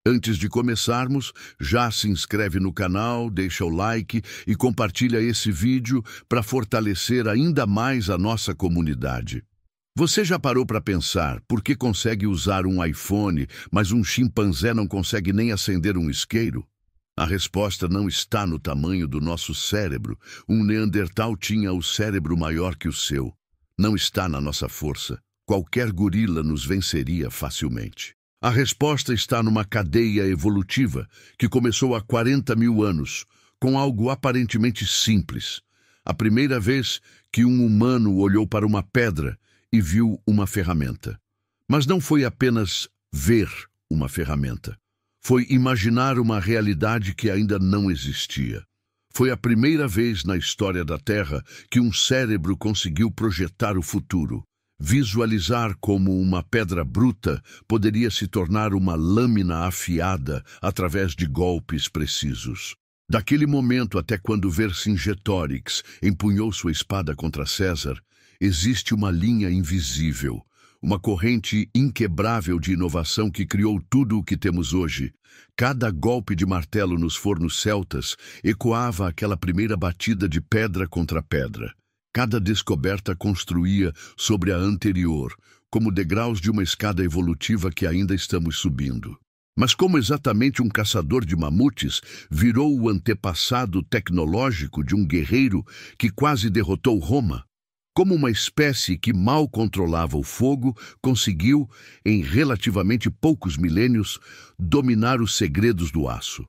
Antes de começarmos, já se inscreve no canal, deixa o like e compartilha esse vídeo para fortalecer ainda mais a nossa comunidade. Você já parou para pensar por que consegue usar um iPhone, mas um chimpanzé não consegue nem acender um isqueiro? A resposta não está no tamanho do nosso cérebro. Um Neandertal tinha o cérebro maior que o seu. Não está na nossa força. Qualquer gorila nos venceria facilmente. A resposta está numa cadeia evolutiva que começou há 40 mil anos, com algo aparentemente simples. A primeira vez que um humano olhou para uma pedra e viu uma ferramenta. Mas não foi apenas ver uma ferramenta. Foi imaginar uma realidade que ainda não existia. Foi a primeira vez na história da Terra que um cérebro conseguiu projetar o futuro. Visualizar como uma pedra bruta poderia se tornar uma lâmina afiada através de golpes precisos. Daquele momento até quando Vercingetorix empunhou sua espada contra César, existe uma linha invisível, uma corrente inquebrável de inovação que criou tudo o que temos hoje. Cada golpe de martelo nos fornos celtas ecoava aquela primeira batida de pedra contra pedra. Cada descoberta construía sobre a anterior, como degraus de uma escada evolutiva que ainda estamos subindo. Mas como exatamente um caçador de mamutes virou o antepassado tecnológico de um guerreiro que quase derrotou Roma? Como uma espécie que mal controlava o fogo conseguiu, em relativamente poucos milênios, dominar os segredos do aço?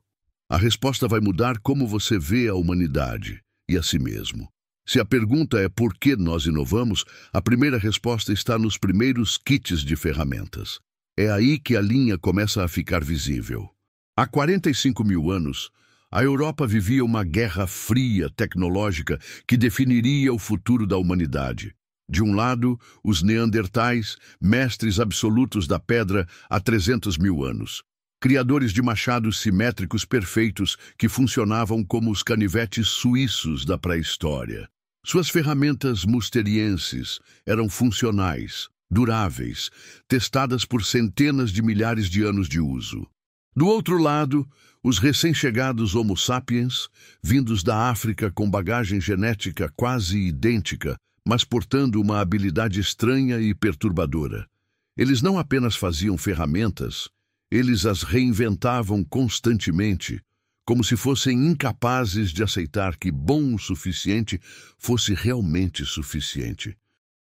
A resposta vai mudar como você vê a humanidade e a si mesmo. Se a pergunta é por que nós inovamos, a primeira resposta está nos primeiros kits de ferramentas. É aí que a linha começa a ficar visível. Há 45 mil anos, a Europa vivia uma guerra fria tecnológica que definiria o futuro da humanidade. De um lado, os Neandertais, mestres absolutos da pedra há 300 mil anos. Criadores de machados simétricos perfeitos que funcionavam como os canivetes suíços da pré-história. Suas ferramentas musterienses eram funcionais, duráveis, testadas por centenas de milhares de anos de uso. Do outro lado, os recém-chegados Homo sapiens, vindos da África com bagagem genética quase idêntica, mas portando uma habilidade estranha e perturbadora. Eles não apenas faziam ferramentas, eles as reinventavam constantemente, como se fossem incapazes de aceitar que bom o suficiente fosse realmente suficiente.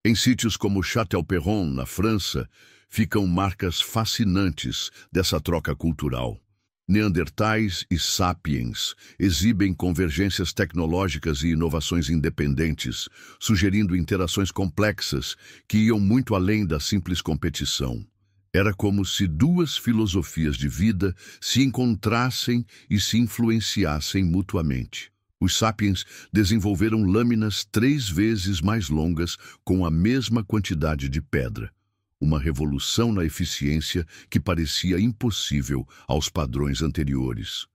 Em sítios como Châtel-Perron, na França, ficam marcas fascinantes dessa troca cultural. Neandertais e sapiens exibem convergências tecnológicas e inovações independentes, sugerindo interações complexas que iam muito além da simples competição. Era como se duas filosofias de vida se encontrassem e se influenciassem mutuamente. Os sapiens desenvolveram lâminas 3 vezes mais longas com a mesma quantidade de pedra. Uma revolução na eficiência que parecia impossível aos padrões anteriores.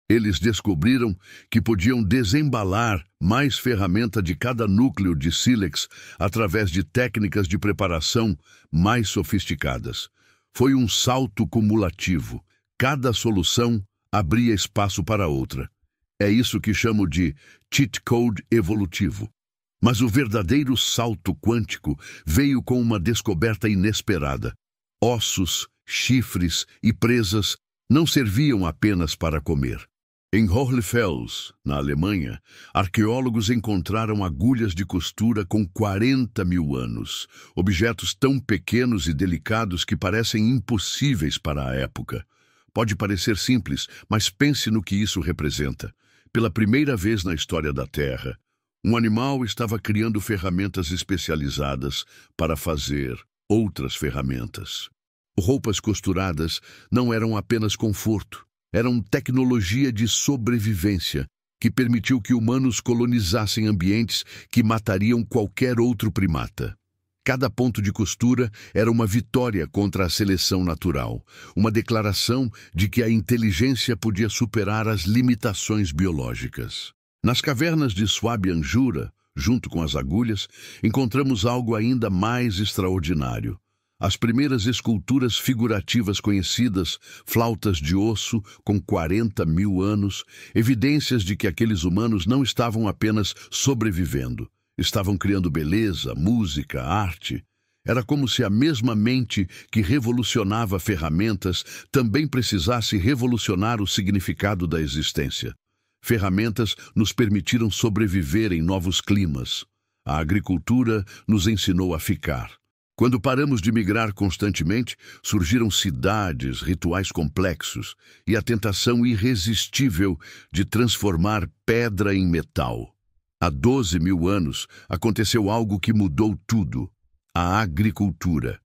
Eles descobriram que podiam desembalar mais ferramenta de cada núcleo de sílex através de técnicas de preparação mais sofisticadas. Foi um salto cumulativo. Cada solução abria espaço para outra. É isso que chamo de cheat code evolutivo. Mas o verdadeiro salto quântico veio com uma descoberta inesperada. Ossos, chifres e presas não serviam apenas para comer. Em Hohlfels, na Alemanha, arqueólogos encontraram agulhas de costura com 40 mil anos, objetos tão pequenos e delicados que parecem impossíveis para a época. Pode parecer simples, mas pense no que isso representa. Pela primeira vez na história da Terra, um animal estava criando ferramentas especializadas para fazer outras ferramentas. Roupas costuradas não eram apenas conforto. Eram tecnologia de sobrevivência que permitiu que humanos colonizassem ambientes que matariam qualquer outro primata. Cada ponto de costura era uma vitória contra a seleção natural, uma declaração de que a inteligência podia superar as limitações biológicas. Nas cavernas de Swabian-Jura, junto com as agulhas, encontramos algo ainda mais extraordinário: As primeiras esculturas figurativas conhecidas, flautas de osso com 40 mil anos, evidências de que aqueles humanos não estavam apenas sobrevivendo, estavam criando beleza, música, arte. Era como se a mesma mente que revolucionava ferramentas também precisasse revolucionar o significado da existência. Ferramentas nos permitiram sobreviver em novos climas. A agricultura nos ensinou a ficar. Quando paramos de migrar constantemente, surgiram cidades, rituais complexos e a tentação irresistível de transformar pedra em metal. Há 12 mil anos aconteceu algo que mudou tudo: a agricultura.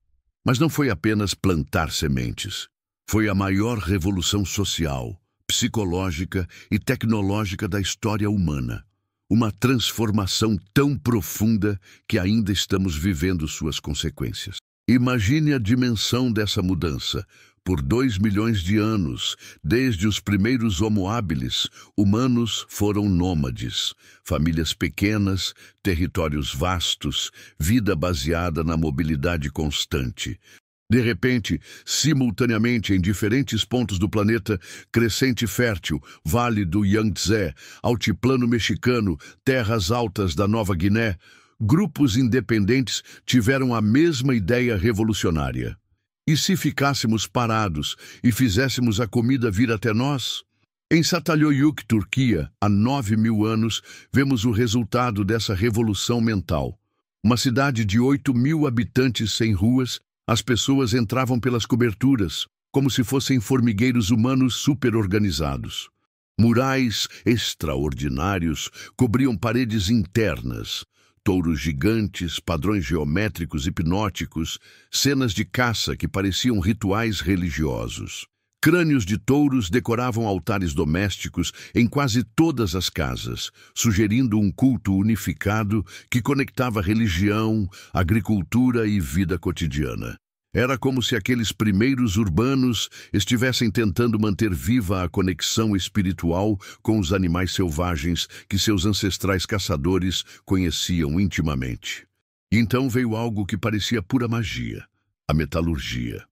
Mas não foi apenas plantar sementes. Foi a maior revolução social, psicológica e tecnológica da história humana. Uma transformação tão profunda que ainda estamos vivendo suas consequências. Imagine a dimensão dessa mudança. Por 2 milhões de anos, desde os primeiros Homo habilis, humanos foram nômades. Famílias pequenas, territórios vastos, vida baseada na mobilidade constante. De repente, simultaneamente em diferentes pontos do planeta, crescente fértil, Vale do Yangtze, Altiplano Mexicano, terras altas da Nova Guiné, grupos independentes tiveram a mesma ideia revolucionária. E se ficássemos parados e fizéssemos a comida vir até nós? Em Çatalhöyük, Turquia, há 9 mil anos, vemos o resultado dessa revolução mental. Uma cidade de 8 mil habitantes sem ruas, as pessoas entravam pelas coberturas, como se fossem formigueiros humanos superorganizados. Murais extraordinários cobriam paredes internas, touros gigantes, padrões geométricos hipnóticos, cenas de caça que pareciam rituais religiosos. Crânios de touros decoravam altares domésticos em quase todas as casas, sugerindo um culto unificado que conectava religião, agricultura e vida cotidiana. Era como se aqueles primeiros urbanos estivessem tentando manter viva a conexão espiritual com os animais selvagens que seus ancestrais caçadores conheciam intimamente. E então veio algo que parecia pura magia: a metalurgia.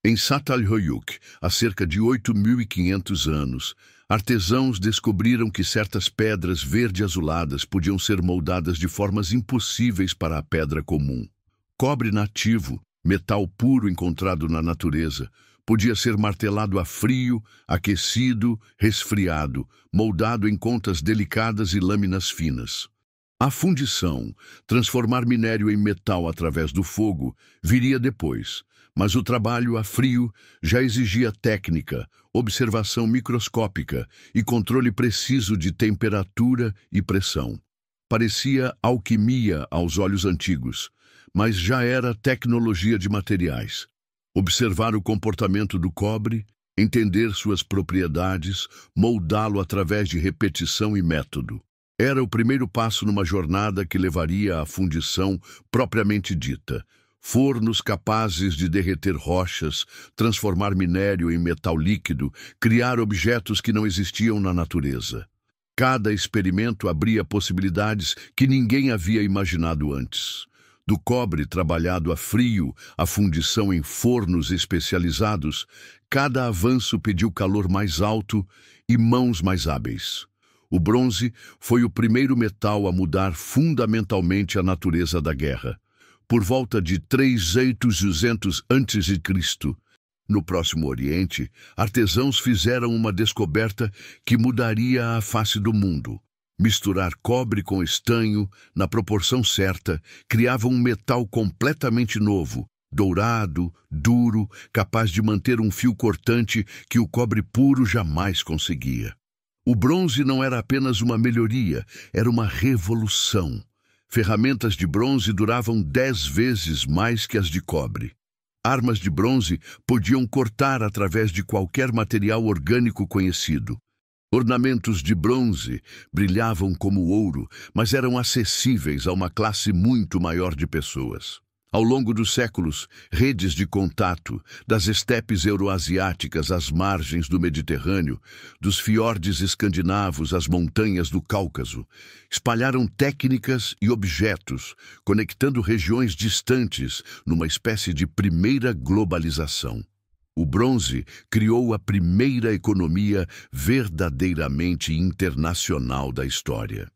Em Çatalhöyük, há cerca de 8.500 anos, artesãos descobriram que certas pedras verde-azuladas podiam ser moldadas de formas impossíveis para a pedra comum. Cobre nativo, metal puro encontrado na natureza, podia ser martelado a frio, aquecido, resfriado, moldado em contas delicadas e lâminas finas. A fundição, transformar minério em metal através do fogo, viria depois. Mas o trabalho a frio já exigia técnica, observação microscópica e controle preciso de temperatura e pressão. Parecia alquimia aos olhos antigos, mas já era tecnologia de materiais. Observar o comportamento do cobre, entender suas propriedades, moldá-lo através de repetição e método. Era o primeiro passo numa jornada que levaria à fundição propriamente dita. Fornos capazes de derreter rochas, transformar minério em metal líquido, criar objetos que não existiam na natureza. Cada experimento abria possibilidades que ninguém havia imaginado antes. Do cobre trabalhado a frio à fundição em fornos especializados, cada avanço pediu calor mais alto e mãos mais hábeis. O bronze foi o primeiro metal a mudar fundamentalmente a natureza da guerra. Por volta de 300 a.C., no Próximo Oriente, artesãos fizeram uma descoberta que mudaria a face do mundo. Misturar cobre com estanho, na proporção certa, criava um metal completamente novo, dourado, duro, capaz de manter um fio cortante que o cobre puro jamais conseguia. O bronze não era apenas uma melhoria, era uma revolução. Ferramentas de bronze duravam 10 vezes mais que as de cobre. Armas de bronze podiam cortar através de qualquer material orgânico conhecido. Ornamentos de bronze brilhavam como ouro, mas eram acessíveis a uma classe muito maior de pessoas. Ao longo dos séculos, redes de contato, das estepes euroasiáticas às margens do Mediterrâneo, dos fiordes escandinavos às montanhas do Cáucaso, espalharam técnicas e objetos, conectando regiões distantes numa espécie de primeira globalização. O bronze criou a primeira economia verdadeiramente internacional da história.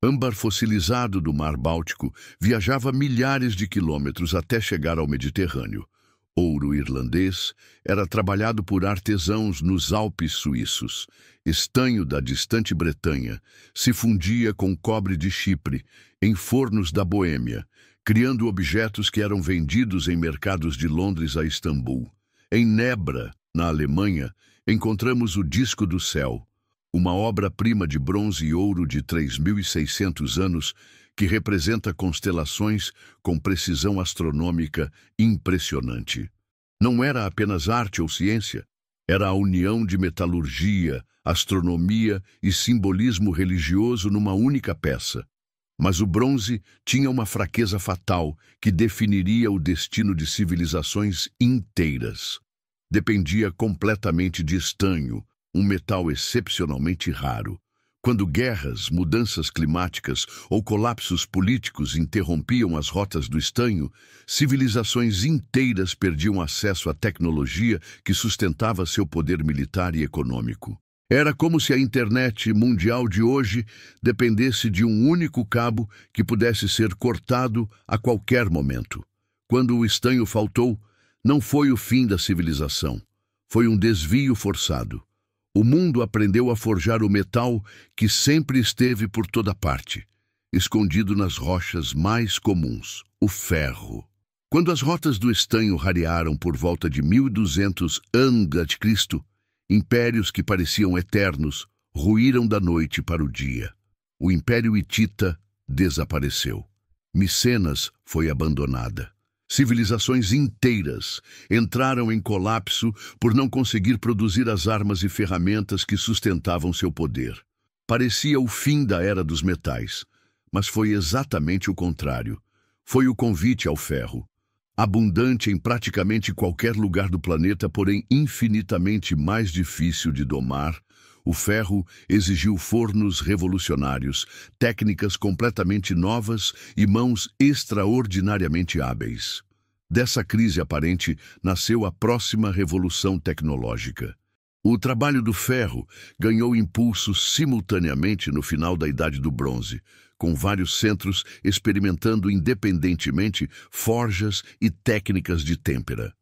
Âmbar fossilizado do Mar Báltico viajava milhares de quilômetros até chegar ao Mediterrâneo. Ouro irlandês era trabalhado por artesãos nos Alpes suíços. Estanho da distante Bretanha se fundia com cobre de Chipre em fornos da Boêmia, criando objetos que eram vendidos em mercados de Londres a Istambul. Em Nebra, na Alemanha, encontramos o Disco do Céu, uma obra-prima de bronze e ouro de 3.600 anos que representa constelações com precisão astronômica impressionante. Não era apenas arte ou ciência, era a união de metalurgia, astronomia e simbolismo religioso numa única peça. Mas o bronze tinha uma fraqueza fatal que definiria o destino de civilizações inteiras. Dependia completamente de estanho, um metal excepcionalmente raro. Quando guerras, mudanças climáticas ou colapsos políticos interrompiam as rotas do estanho, civilizações inteiras perdiam acesso à tecnologia que sustentava seu poder militar e econômico. Era como se a internet mundial de hoje dependesse de um único cabo que pudesse ser cortado a qualquer momento. Quando o estanho faltou, não foi o fim da civilização, foi um desvio forçado. O mundo aprendeu a forjar o metal que sempre esteve por toda parte, escondido nas rochas mais comuns, o ferro. Quando as rotas do estanho rarearam por volta de 1200 a.C., impérios que pareciam eternos ruíram da noite para o dia. O Império Hitita desapareceu. Micenas foi abandonada. Civilizações inteiras entraram em colapso por não conseguir produzir as armas e ferramentas que sustentavam seu poder. Parecia o fim da era dos metais, mas foi exatamente o contrário. Foi o convite ao ferro. Abundante em praticamente qualquer lugar do planeta, porém infinitamente mais difícil de domar, o ferro exigiu fornos revolucionários, técnicas completamente novas e mãos extraordinariamente hábeis. Dessa crise aparente nasceu a próxima revolução tecnológica. O trabalho do ferro ganhou impulso simultaneamente no final da Idade do Bronze, com vários centros experimentando independentemente forjas e técnicas de têmpera.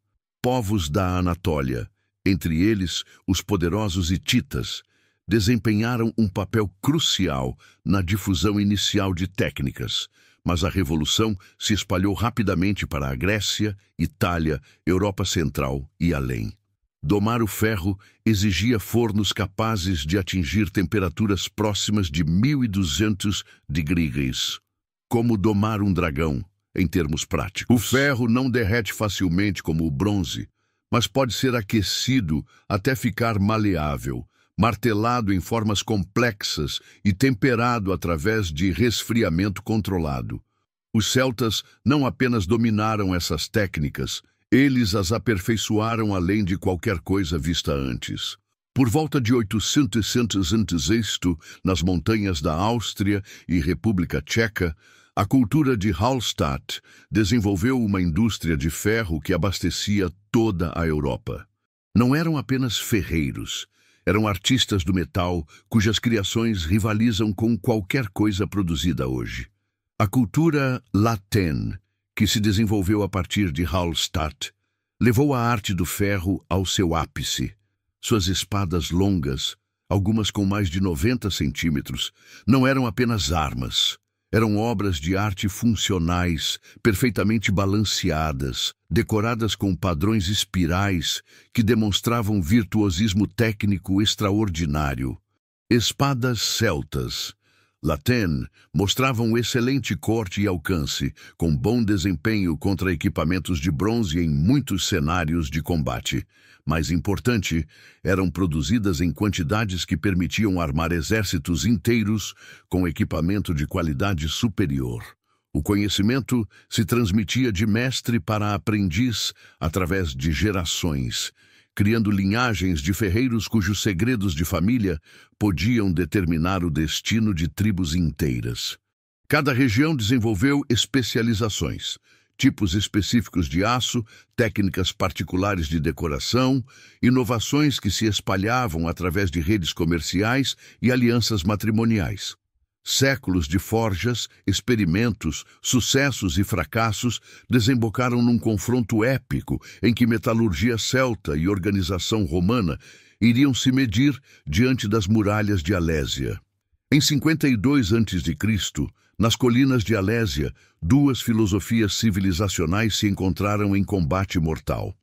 Povos da Anatólia, entre eles os poderosos hititas, desempenharam um papel crucial na difusão inicial de técnicas, mas a revolução se espalhou rapidamente para a Grécia, Itália, Europa Central e além. Domar o ferro exigia fornos capazes de atingir temperaturas próximas de 1200 degrees. Como domar um dragão, em termos práticos. O ferro não derrete facilmente como o bronze, mas pode ser aquecido até ficar maleável, martelado em formas complexas e temperado através de resfriamento controlado. Os celtas não apenas dominaram essas técnicas, eles as aperfeiçoaram além de qualquer coisa vista antes. Por volta de 800 a.C., nas montanhas da Áustria e República Tcheca, a cultura de Hallstatt desenvolveu uma indústria de ferro que abastecia toda a Europa. Não eram apenas ferreiros, eram artistas do metal cujas criações rivalizam com qualquer coisa produzida hoje. A cultura latene, que se desenvolveu a partir de Hallstatt, levou a arte do ferro ao seu ápice. Suas espadas longas, algumas com mais de 90 centímetros, não eram apenas armas. Eram obras de arte funcionais, perfeitamente balanceadas, decoradas com padrões espirais que demonstravam virtuosismo técnico extraordinário. Espadas celtas, latene, mostravam excelente corte e alcance, com bom desempenho contra equipamentos de bronze em muitos cenários de combate. Mais importante, eram produzidas em quantidades que permitiam armar exércitos inteiros com equipamento de qualidade superior. O conhecimento se transmitia de mestre para aprendiz através de gerações, criando linhagens de ferreiros cujos segredos de família podiam determinar o destino de tribos inteiras. Cada região desenvolveu especializações, tipos específicos de aço, técnicas particulares de decoração, inovações que se espalhavam através de redes comerciais e alianças matrimoniais. Séculos de forjas, experimentos, sucessos e fracassos desembocaram num confronto épico em que metalurgia celta e organização romana iriam se medir diante das muralhas de Alésia. Em 52 a.C., nas colinas de Alésia, duas filosofias civilizacionais se encontraram em combate mortal.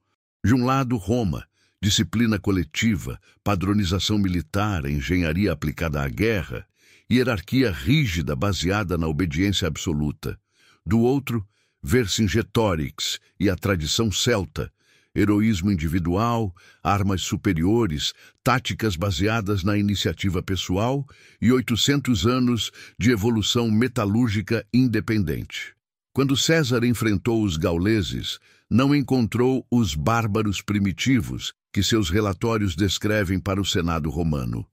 De um lado, Roma, disciplina coletiva, padronização militar, engenharia aplicada à guerra, hierarquia rígida baseada na obediência absoluta. Do outro, Vercingetorix e a tradição celta, heroísmo individual, armas superiores, táticas baseadas na iniciativa pessoal e 800 anos de evolução metalúrgica independente. Quando César enfrentou os gauleses, não encontrou os bárbaros primitivos que seus relatórios descrevem para o Senado romano.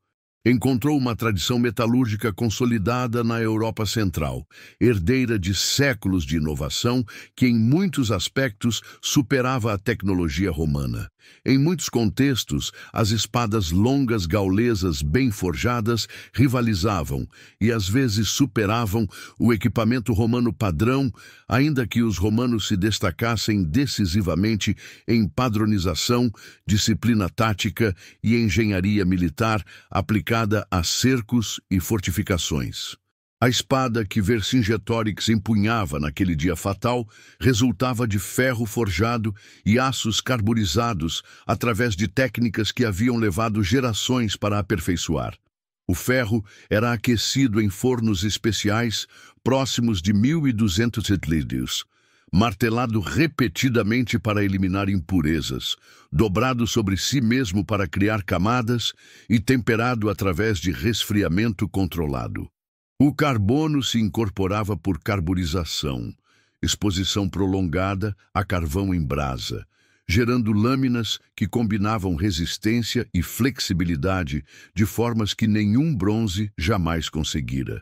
Encontrou uma tradição metalúrgica consolidada na Europa Central, herdeira de séculos de inovação que, em muitos aspectos, superava a tecnologia romana. Em muitos contextos, as espadas longas gaulesas bem forjadas rivalizavam e, às vezes, superavam o equipamento romano padrão, ainda que os romanos se destacassem decisivamente em padronização, disciplina tática e engenharia militar aplicada a cercos e fortificações. A espada que Vercingetorix empunhava naquele dia fatal resultava de ferro forjado e aços carburizados através de técnicas que haviam levado gerações para aperfeiçoar. O ferro era aquecido em fornos especiais próximos de 1.200 centígrados, martelado repetidamente para eliminar impurezas, dobrado sobre si mesmo para criar camadas e temperado através de resfriamento controlado. O carbono se incorporava por carburização, exposição prolongada a carvão em brasa, gerando lâminas que combinavam resistência e flexibilidade de formas que nenhum bronze jamais conseguira.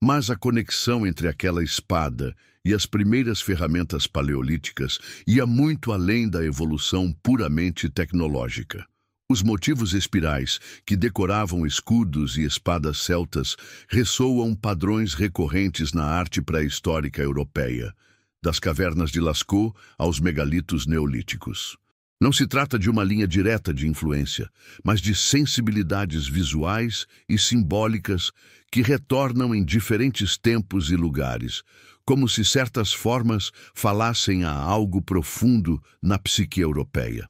Mas a conexão entre aquela espada e as primeiras ferramentas paleolíticas ia muito além da evolução puramente tecnológica. Os motivos espirais que decoravam escudos e espadas celtas ressoam padrões recorrentes na arte pré-histórica europeia, das cavernas de Lascaux aos megalitos neolíticos. Não se trata de uma linha direta de influência, mas de sensibilidades visuais e simbólicas que retornam em diferentes tempos e lugares, como se certas formas falassem a algo profundo na psique europeia.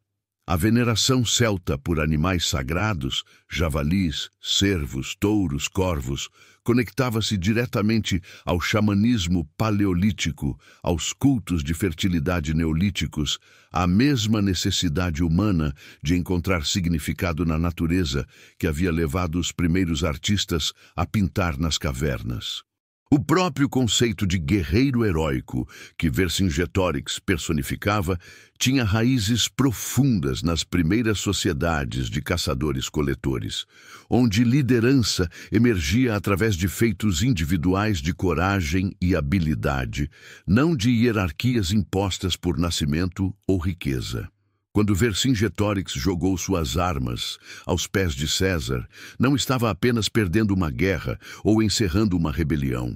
A veneração celta por animais sagrados, javalis, cervos, touros, corvos, conectava-se diretamente ao xamanismo paleolítico, aos cultos de fertilidade neolíticos, à mesma necessidade humana de encontrar significado na natureza que havia levado os primeiros artistas a pintar nas cavernas. O próprio conceito de guerreiro heróico que Vercingetorix personificava tinha raízes profundas nas primeiras sociedades de caçadores-coletores, onde liderança emergia através de feitos individuais de coragem e habilidade, não de hierarquias impostas por nascimento ou riqueza. Quando Vercingetorix jogou suas armas aos pés de César, não estava apenas perdendo uma guerra ou encerrando uma rebelião.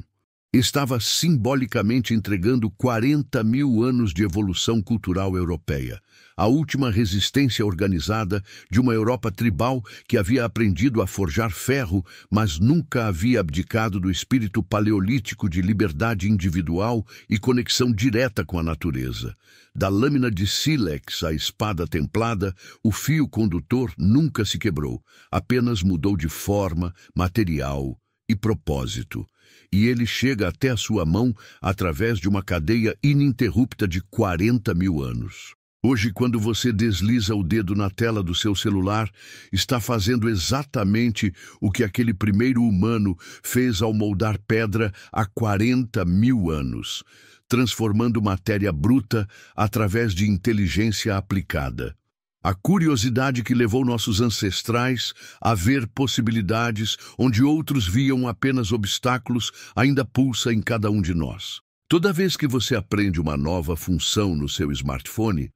Estava simbolicamente entregando 40.000 anos de evolução cultural europeia, a última resistência organizada de uma Europa tribal que havia aprendido a forjar ferro, mas nunca havia abdicado do espírito paleolítico de liberdade individual e conexão direta com a natureza. Da lâmina de sílex à espada templada, o fio condutor nunca se quebrou, apenas mudou de forma, material e propósito. E ele chega até a sua mão através de uma cadeia ininterrupta de 40.000 anos. Hoje, quando você desliza o dedo na tela do seu celular, está fazendo exatamente o que aquele primeiro humano fez ao moldar pedra há 40 mil anos, transformando matéria bruta através de inteligência aplicada. A curiosidade que levou nossos ancestrais a ver possibilidades onde outros viam apenas obstáculos ainda pulsa em cada um de nós. Toda vez que você aprende uma nova função no seu smartphone,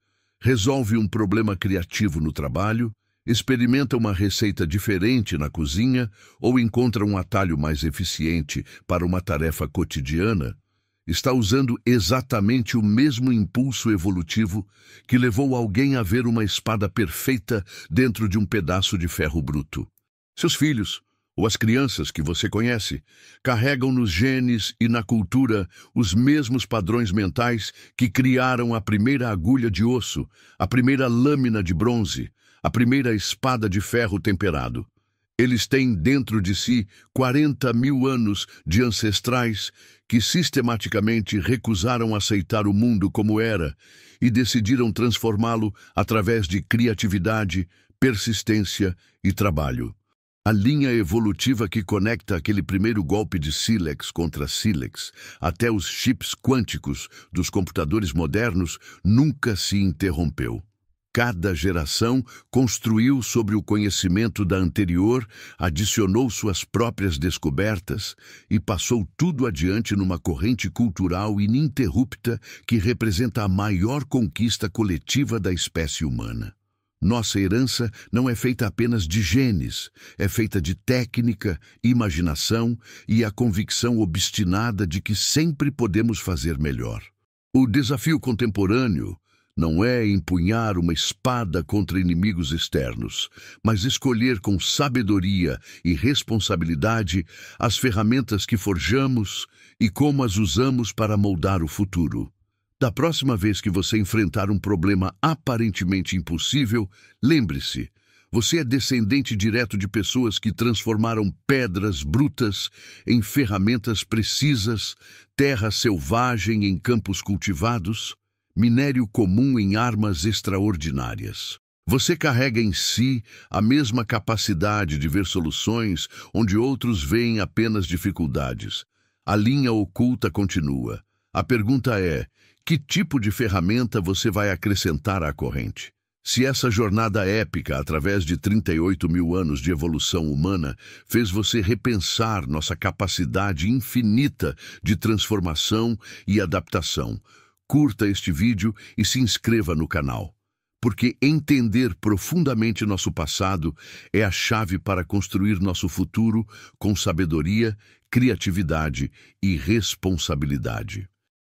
resolve um problema criativo no trabalho, experimenta uma receita diferente na cozinha ou encontra um atalho mais eficiente para uma tarefa cotidiana, está usando exatamente o mesmo impulso evolutivo que levou alguém a ver uma espada perfeita dentro de um pedaço de ferro bruto. Seus filhos, ou as crianças que você conhece, carregam nos genes e na cultura os mesmos padrões mentais que criaram a primeira agulha de osso, a primeira lâmina de bronze, a primeira espada de ferro temperado. Eles têm dentro de si 40 mil anos de ancestrais que sistematicamente recusaram aceitar o mundo como era e decidiram transformá-lo através de criatividade, persistência e trabalho. A linha evolutiva que conecta aquele primeiro golpe de sílex contra sílex até os chips quânticos dos computadores modernos nunca se interrompeu. Cada geração construiu sobre o conhecimento da anterior, adicionou suas próprias descobertas e passou tudo adiante numa corrente cultural ininterrupta que representa a maior conquista coletiva da espécie humana. Nossa herança não é feita apenas de genes, é feita de técnica, imaginação e a convicção obstinada de que sempre podemos fazer melhor. O desafio contemporâneo não é empunhar uma espada contra inimigos externos, mas escolher com sabedoria e responsabilidade as ferramentas que forjamos e como as usamos para moldar o futuro. Da próxima vez que você enfrentar um problema aparentemente impossível, lembre-se, você é descendente direto de pessoas que transformaram pedras brutas em ferramentas precisas, terra selvagem em campos cultivados, minério comum em armas extraordinárias. Você carrega em si a mesma capacidade de ver soluções onde outros veem apenas dificuldades. A linha oculta continua. A pergunta é: que tipo de ferramenta você vai acrescentar à corrente? Se essa jornada épica, através de 38 mil anos de evolução humana, fez você repensar nossa capacidade infinita de transformação e adaptação, curta este vídeo e se inscreva no canal, porque entender profundamente nosso passado é a chave para construir nosso futuro com sabedoria, criatividade e responsabilidade.